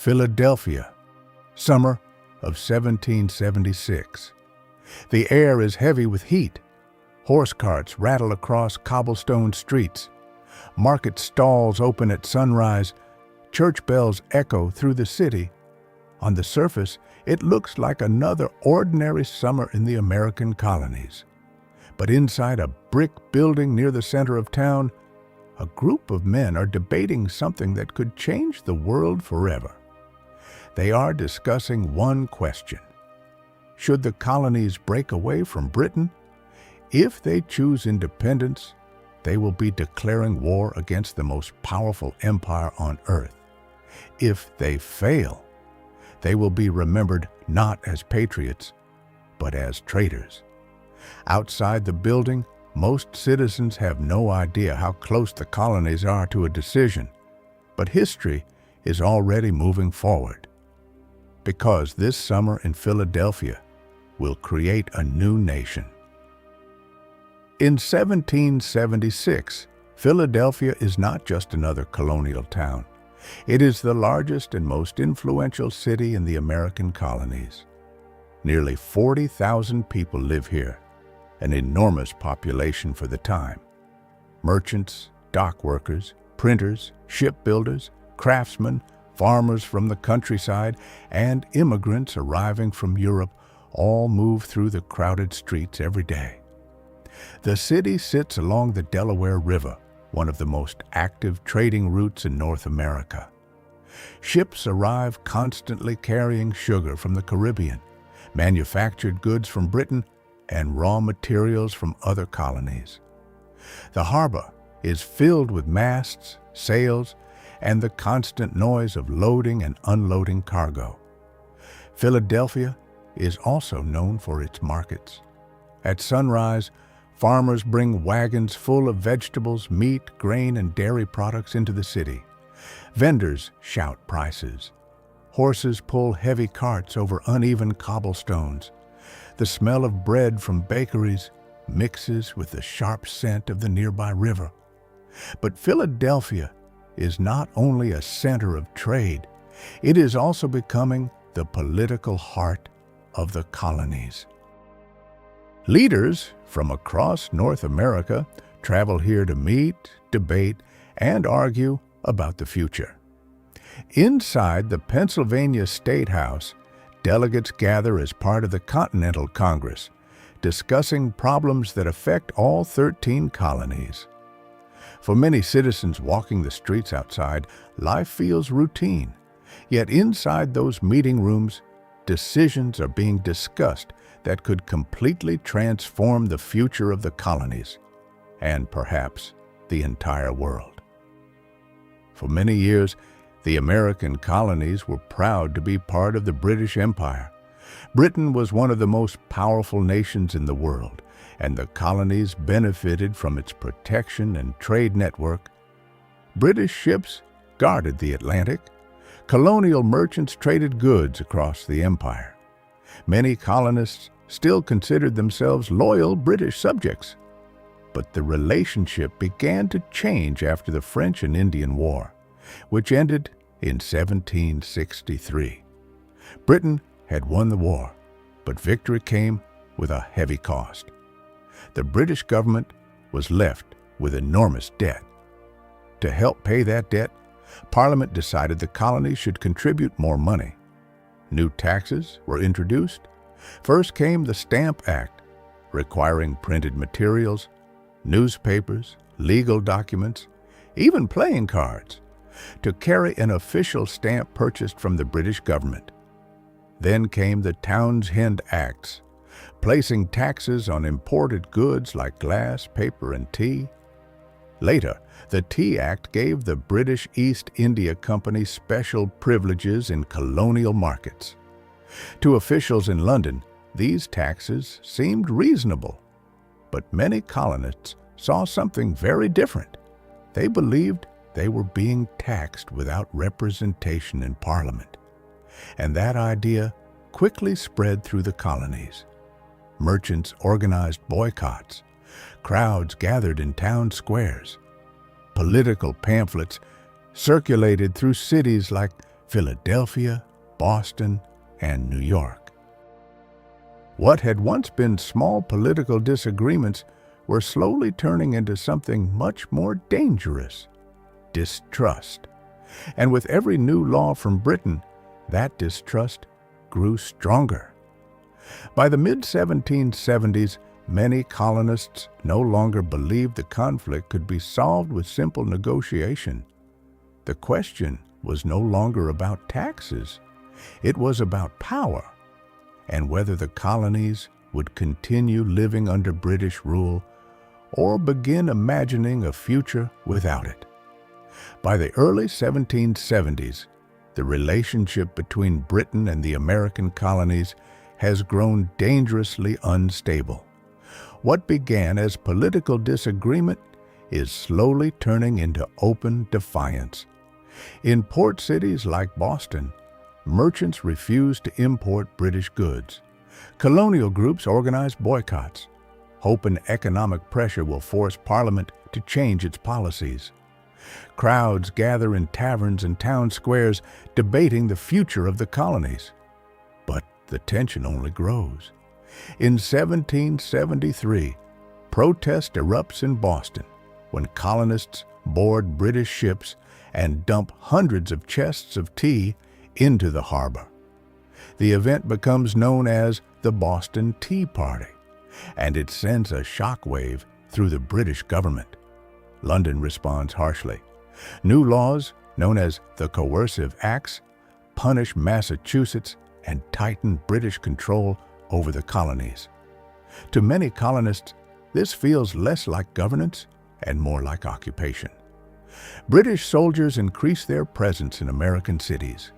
Philadelphia, summer of 1776. The air is heavy with heat. Horse carts rattle across cobblestone streets. Market stalls open at sunrise. Church bells echo through the city. On the surface, it looks like another ordinary summer in the American colonies. But inside a brick building near the center of town, a group of men are debating something that could change the world forever. They are discussing one question. Should the colonies break away from Britain? If they choose independence, they will be declaring war against the most powerful empire on earth. If they fail, they will be remembered not as patriots, but as traitors. Outside the building, most citizens have no idea how close the colonies are to a decision, but history is already moving forward. Because this summer in Philadelphia will create a new nation. In 1776, Philadelphia is not just another colonial town. It is the largest and most influential city in the American colonies. Nearly 40,000 people live here, an enormous population for the time. Merchants, dock workers, printers, shipbuilders, craftsmen, farmers from the countryside, and immigrants arriving from Europe all move through the crowded streets every day. The city sits along the Delaware River, one of the most active trading routes in North America. Ships arrive constantly carrying sugar from the Caribbean, manufactured goods from Britain, and raw materials from other colonies. The harbor is filled with masts, sails, and the constant noise of loading and unloading cargo. Philadelphia is also known for its markets. At sunrise, farmers bring wagons full of vegetables, meat, grain, and dairy products into the city. Vendors shout prices. Horses pull heavy carts over uneven cobblestones. The smell of bread from bakeries mixes with the sharp scent of the nearby river. But Philadelphia is not only a center of trade, it is also becoming the political heart of the colonies. Leaders from across North America travel here to meet, debate, and argue about the future. Inside the Pennsylvania State House, delegates gather as part of the Continental Congress, discussing problems that affect all 13 colonies. For many citizens walking the streets outside, life feels routine. Yet inside those meeting rooms, decisions are being discussed that could completely transform the future of the colonies, and perhaps the entire world. For many years, the American colonies were proud to be part of the British Empire. Britain was one of the most powerful nations in the world, and the colonies benefited from its protection and trade network. British ships guarded the Atlantic. Colonial merchants traded goods across the empire. Many colonists still considered themselves loyal British subjects. But the relationship began to change after the French and Indian War, which ended in 1763. Britain had won the war, but victory came with a heavy cost. The British government was left with enormous debt. To help pay that debt, Parliament decided the colonies should contribute more money. New taxes were introduced. First came the Stamp Act, requiring printed materials, newspapers, legal documents, even playing cards, to carry an official stamp purchased from the British government. Then came the Townshend Acts, placing taxes on imported goods like glass, paper, and tea. Later, the Tea Act gave the British East India Company special privileges in colonial markets. To officials in London, these taxes seemed reasonable, but many colonists saw something very different. They believed they were being taxed without representation in Parliament, and that idea quickly spread through the colonies. Merchants organized boycotts. Crowds gathered in town squares. Political pamphlets circulated through cities like Philadelphia, Boston, and New York. What had once been small political disagreements were slowly turning into something much more dangerous: distrust. And with every new law from Britain, that distrust grew stronger. By the mid-1770s, many colonists no longer believed the conflict could be solved with simple negotiation. The question was no longer about taxes. It was about power, and whether the colonies would continue living under British rule or begin imagining a future without it. By the early 1770s, the relationship between Britain and the American colonies has grown dangerously unstable. What began as political disagreement is slowly turning into open defiance. In port cities like Boston, merchants refuse to import British goods. Colonial groups organize boycotts, hoping economic pressure will force Parliament to change its policies. Crowds gather in taverns and town squares debating the future of the colonies. But the tension only grows. In 1773, protest erupts in Boston when colonists board British ships and dump hundreds of chests of tea into the harbor. The event becomes known as the Boston Tea Party, and it sends a shockwave through the British government. London responds harshly. New laws, known as the Coercive Acts, punish Massachusetts and tighten British control over the colonies. To many colonists, this feels less like governance and more like occupation. British soldiers increase their presence in American cities.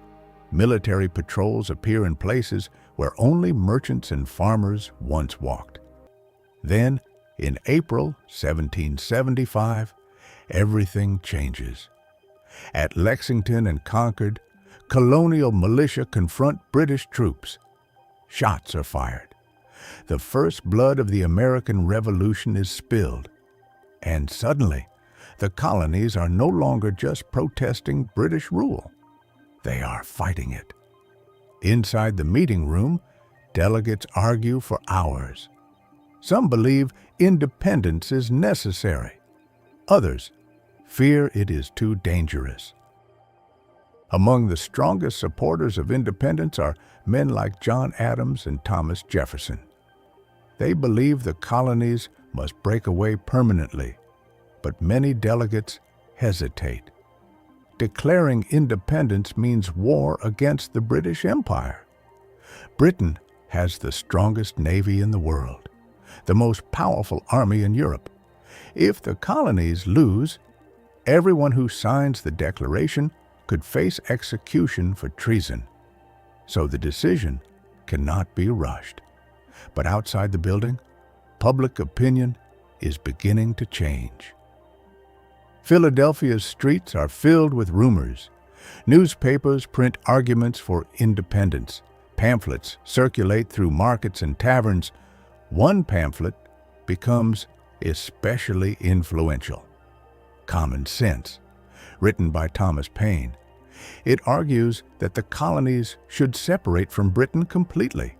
Military patrols appear in places where only merchants and farmers once walked. Then, in April 1775, everything changes. At Lexington and Concord, colonial militia confront British troops. Shots are fired. The first blood of the American Revolution is spilled. And suddenly, the colonies are no longer just protesting British rule. They are fighting it. Inside the meeting room, delegates argue for hours. Some believe independence is necessary. Others fear it is too dangerous. Among the strongest supporters of independence are men like John Adams and Thomas Jefferson. They believe the colonies must break away permanently, but many delegates hesitate. Declaring independence means war against the British Empire. Britain has the strongest navy in the world, the most powerful army in Europe. If the colonies lose, everyone who signs the declaration could face execution for treason. So the decision cannot be rushed. But outside the building, public opinion is beginning to change. Philadelphia's streets are filled with rumors. Newspapers print arguments for independence. Pamphlets circulate through markets and taverns. One pamphlet becomes especially influential. Common Sense, written by Thomas Paine. It argues that the colonies should separate from Britain completely.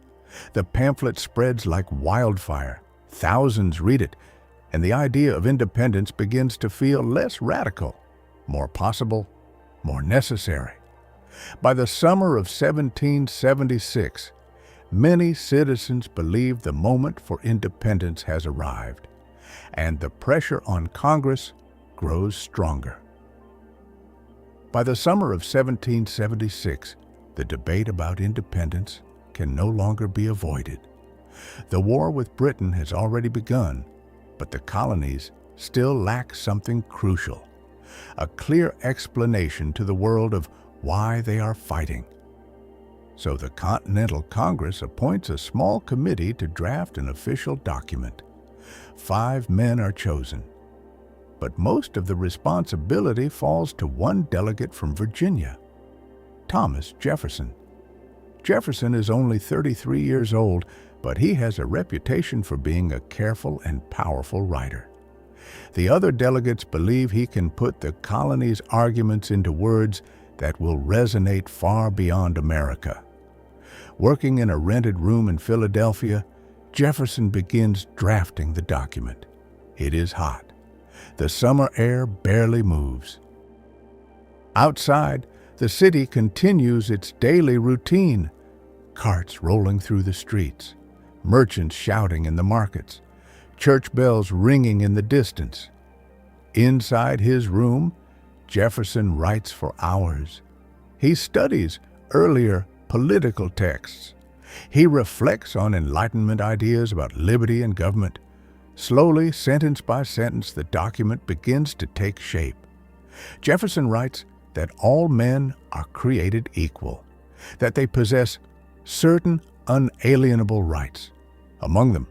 The pamphlet spreads like wildfire. Thousands read it, and the idea of independence begins to feel less radical, more possible, more necessary. By the summer of 1776, many citizens believe the moment for independence has arrived, and the pressure on Congress grows stronger. By the summer of 1776, the debate about independence can no longer be avoided. The war with Britain has already begun, but the colonies still lack something crucial: a clear explanation to the world of why they are fighting. So the Continental Congress appoints a small committee to draft an official document. 5 men are chosen, but most of the responsibility falls to one delegate from Virginia, Thomas Jefferson. Jefferson is only 33 years old, but he has a reputation for being a careful and powerful writer. The other delegates believe he can put the colonies' arguments into words that will resonate far beyond America. Working in a rented room in Philadelphia, Jefferson begins drafting the document. It is hot. The summer air barely moves. Outside, the city continues its daily routine. Carts rolling through the streets, merchants shouting in the markets, church bells ringing in the distance. Inside his room, Jefferson writes for hours. He studies earlier political texts. He reflects on Enlightenment ideas about liberty and government. Slowly, sentence by sentence, the document begins to take shape. Jefferson writes that all men are created equal, that they possess certain unalienable rights, among them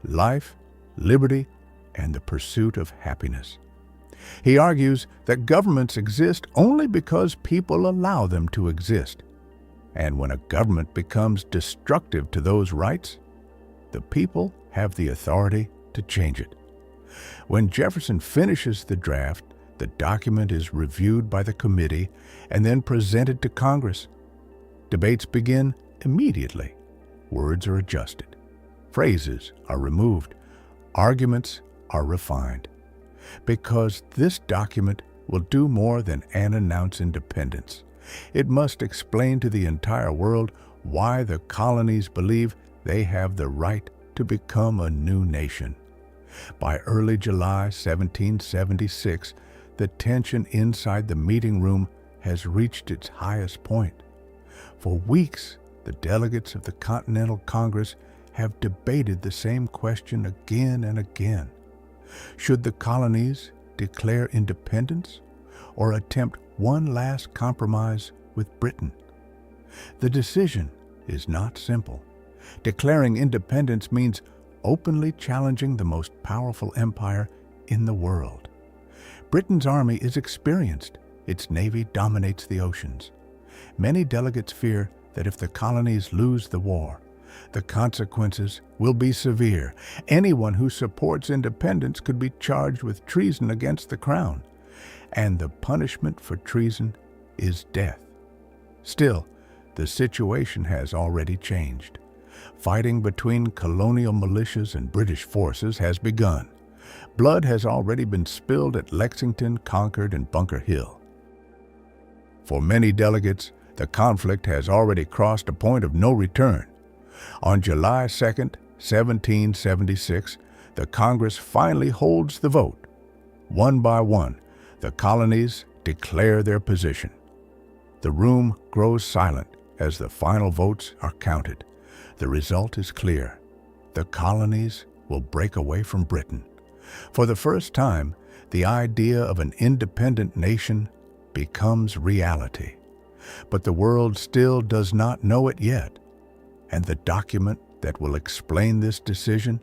life, liberty, and the pursuit of happiness. He argues that governments exist only because people allow them to exist. And when a government becomes destructive to those rights, the people have the authority to change it. When Jefferson finishes the draft, the document is reviewed by the committee and then presented to Congress. Debates begin immediately. Words are adjusted. Phrases are removed. Arguments are refined. Because this document will do more than announce independence. It must explain to the entire world why the colonies believe they have the right to become a new nation. By early July 1776, the tension inside the meeting room has reached its highest point. For weeks, the delegates of the Continental Congress have debated the same question again and again. Should the colonies declare independence or attempt one last compromise with Britain? The decision is not simple. Declaring independence means openly challenging the most powerful empire in the world. Britain's army is experienced. Its navy dominates the oceans. Many delegates fear that if the colonies lose the war, the consequences will be severe. Anyone who supports independence could be charged with treason against the crown, and the punishment for treason is death. Still, the situation has already changed. Fighting between colonial militias and British forces has begun. Blood has already been spilled at Lexington, Concord, and Bunker Hill. For many delegates, the conflict has already crossed a point of no return. On July 2, 1776, the Congress finally holds the vote. One by one, the colonies declare their position. The room grows silent as the final votes are counted. The result is clear. The colonies will break away from Britain. For the first time, the idea of an independent nation becomes reality. But the world still does not know it yet, and the document that will explain this decision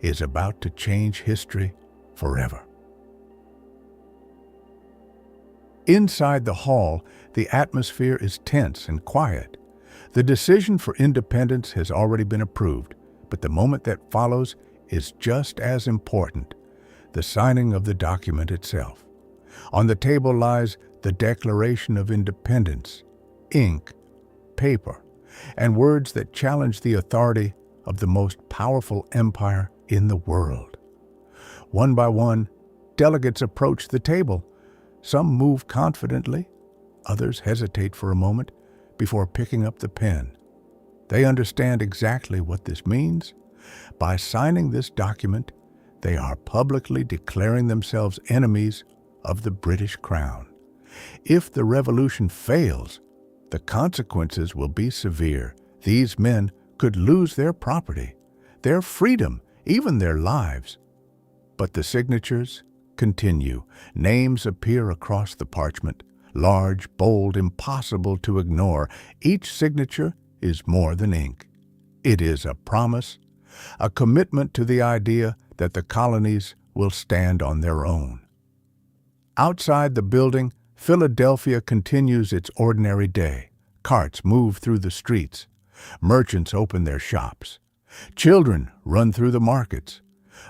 is about to change history forever. Inside the hall, the atmosphere is tense and quiet. The decision for independence has already been approved, but the moment that follows is just as important: the signing of the document itself. On the table lies the Declaration of Independence, ink, paper, and words that challenge the authority of the most powerful empire in the world. One by one, delegates approach the table. Some move confidently, others hesitate for a moment before picking up the pen. They understand exactly what this means. By signing this document, they are publicly declaring themselves enemies of the British Crown. If the revolution fails, the consequences will be severe. These men could lose their property, their freedom, even their lives. But the signatures continue. Names appear across the parchment, large, bold, impossible to ignore. Each signature is more than ink. It is a promise, a commitment to the idea that the colonies will stand on their own. Outside the building, Philadelphia continues its ordinary day. Carts move through the streets. Merchants open their shops. Children run through the markets.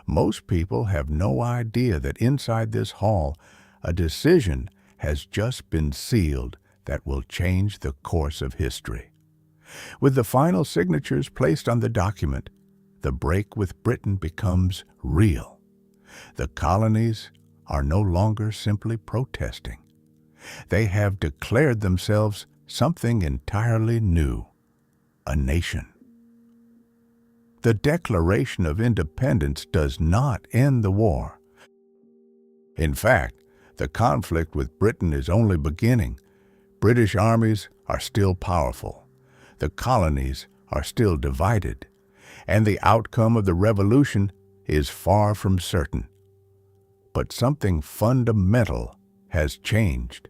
Most people have no idea that inside this hall, a decision has just been sealed that will change the course of history. With the final signatures placed on the document, the break with Britain becomes real. The colonies are no longer simply protesting. They have declared themselves something entirely new, a nation. The Declaration of Independence does not end the war. In fact, the conflict with Britain is only beginning. British armies are still powerful. The colonies are still divided, and the outcome of the revolution is far from certain. But something fundamental has changed.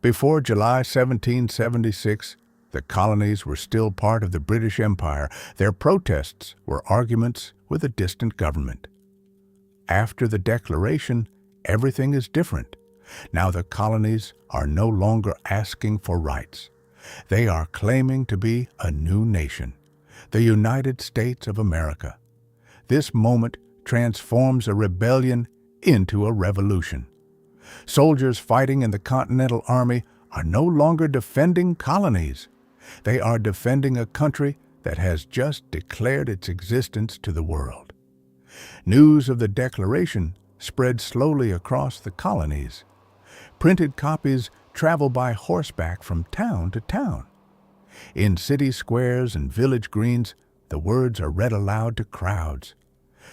Before July 1776, the colonies were still part of the British Empire. Their protests were arguments with a distant government. After the Declaration, everything is different. Now the colonies are no longer asking for rights. They are claiming to be a new nation, the United States of America. This moment transforms a rebellion into a revolution. Soldiers fighting in the Continental Army are no longer defending colonies. They are defending a country that has just declared its existence to the world. News of the Declaration spread slowly across the colonies. Printed copies travel by horseback from town to town. In city squares and village greens, the words are read aloud to crowds.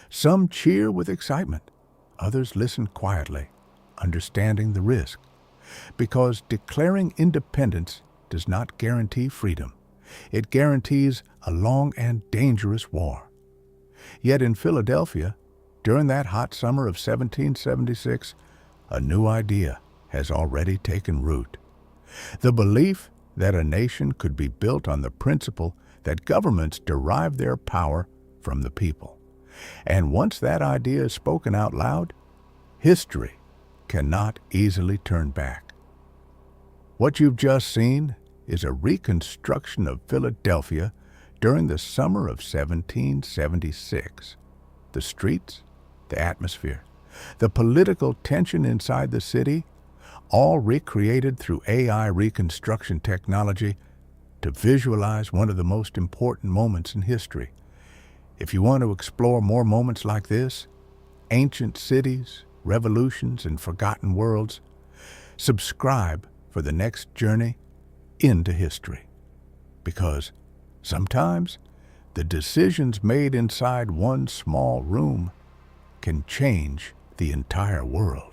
Some cheer with excitement. Others listen quietly, understanding the risk. Because declaring independence does not guarantee freedom. It guarantees a long and dangerous war. Yet in Philadelphia, during that hot summer of 1776, a new idea has already taken root. The belief that a nation could be built on the principle that governments derive their power from the people. And once that idea is spoken out loud, history cannot easily turn back. What you've just seen is a reconstruction of Philadelphia during the summer of 1776. The streets, the atmosphere, the political tension inside the city, all recreated through AI reconstruction technology to visualize one of the most important moments in history. If you want to explore more moments like this, ancient cities, revolutions, and forgotten worlds, subscribe for the next journey into history. Because sometimes the decisions made inside one small room can change the entire world.